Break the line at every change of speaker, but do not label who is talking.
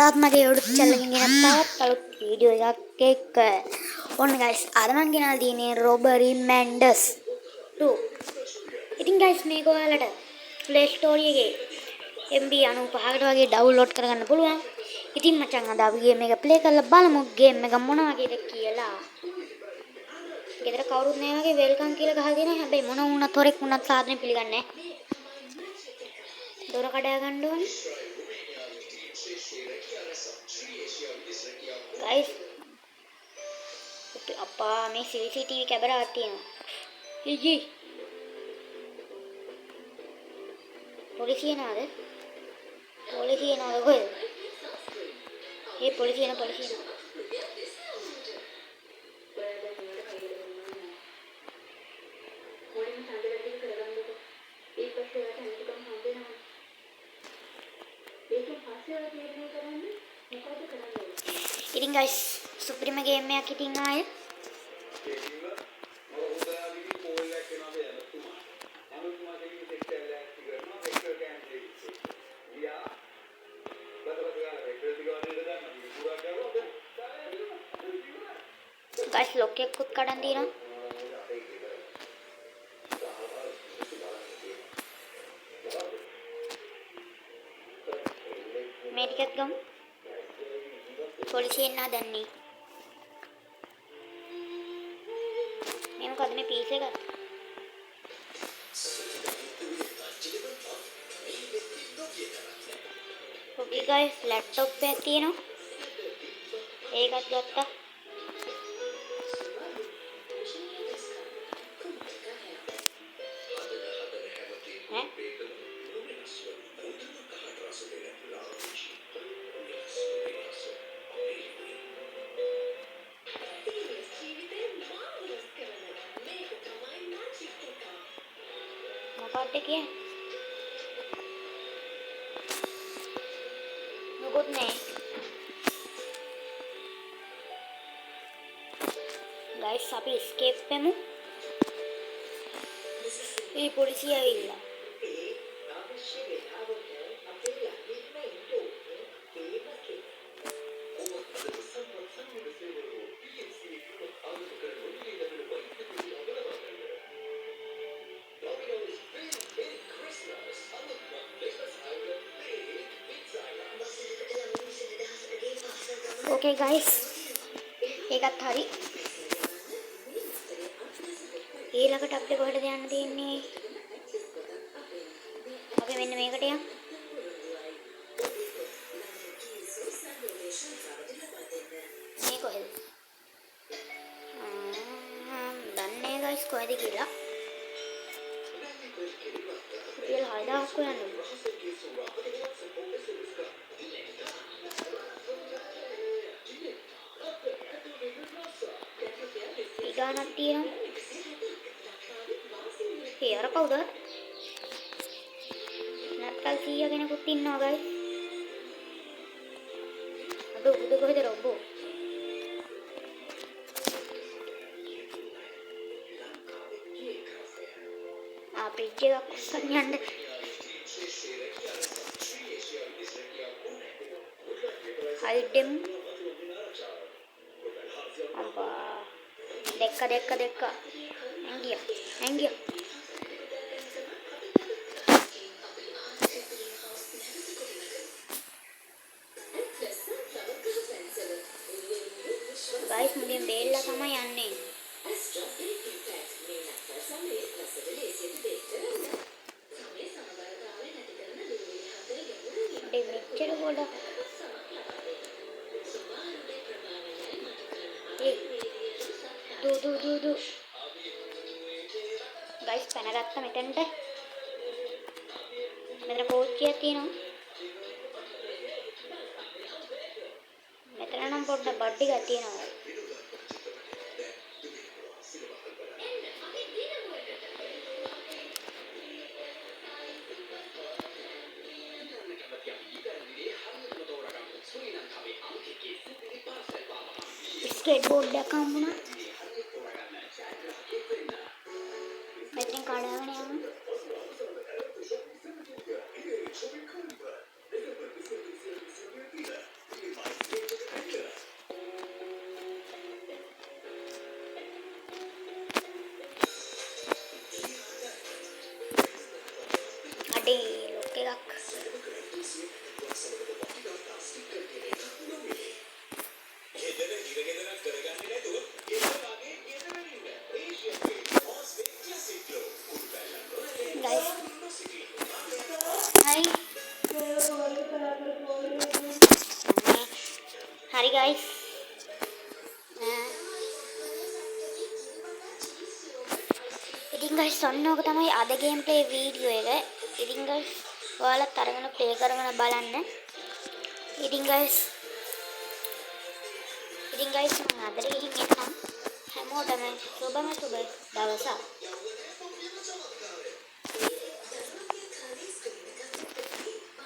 අදත් මගේ YouTube channel එකෙන් ගෙන තවත් අලුත් වීඩියෝ එකක් එක්ක. ඔන්න guys අද මම ගෙනල්ලා තියෙන්නේ Robbery Mendes 2. ඉතින් guys මේක ඔයාලට Play Store එකේ MB 95කට වගේ download කරගන්න පුළුවන්. ඉතින් මචං අද අපි ගේම් එක play කරලා බලමු ගේම් එක මොන වගේද කියලා. ගෙදර කවුරුත් නැහැ වගේ welcome කියලා ගහලා තියෙනවා. හැබැයි මොන වුණත් හොරෙක් වුණත් සාධනෙ පිළිගන්නේ නැහැ. දොර කඩා ගන්න ඕනේ. guys අප්පා මේ CCTV කැමරාවක් තියෙනවා. ඉජි පොලිසිය නේද? පොලිසිය නේද කොහෙද? ඒ පොලිසිය නේද? ඉතින් guys සුපිරිම ගේම් එකක් ඉතින් ආයේ guys lock එකකුත් කඩන් දිනවා. මේ ටිකත් ගමු. පොලිසියෙන් නා දන්නේ. මේ මොකද මේ පීස් එක? okay guys laptop එකක් තියෙනවා. ඒකත් ගත්තා. මොකක්ද කියන්නේ? මොකොත් නෑ. guys අපි escape වෙමු. මේ පොලිසිය ඇවිල්ලා. okay guys ඒකත් හරි. ඊළඟට අපිට කොහෙටද යන්න තියෙන්නේ? අපි මෙන්න මේකට යමු. මේ කොහෙද? දන්නේ guys කොහෙද කියලා. ඊළ හරිදාක් හොයන්න. ගානක් තියෙනවා. ඒ අර කවුද? නැත්තල් 100 කෙනෙකුත් ඉන්නවා guys. අද උදේ කොහෙද රොබෝ? බ්‍රිජ් එකක් උස්සන් යන්න. හයිඩ් අම්බා දෙක්ක ඇංගිය guys මුලින් බේල්ලා තමයි යන්නේ. මෙච්චර ගොඩක් දු guys පැනගත්තා මෙතනට. මෙතන කෝච්චියක් තියෙනවා. මෙතන නම් පොඩ්ඩක් බඩ් එකක් තියෙනවා. ස්කේට්බෝඩ් එකක් හම්බුණා. මෙතෙන් කඩාගෙන යමු. හරි ගයිස්. ඉතින් ගයිස් ඔන්න ඕක තමයි අද ගේම් ප්ලේ වීඩියෝ එක. ඉතින් ගයිස් ඔයාලත් අරගෙන ප්ලේ කරගෙන බලන්න. ඉතින් ගයිස් මම අදට ගිහින් එන්නම්. හැමෝටම සුබම සුබ දවසක්.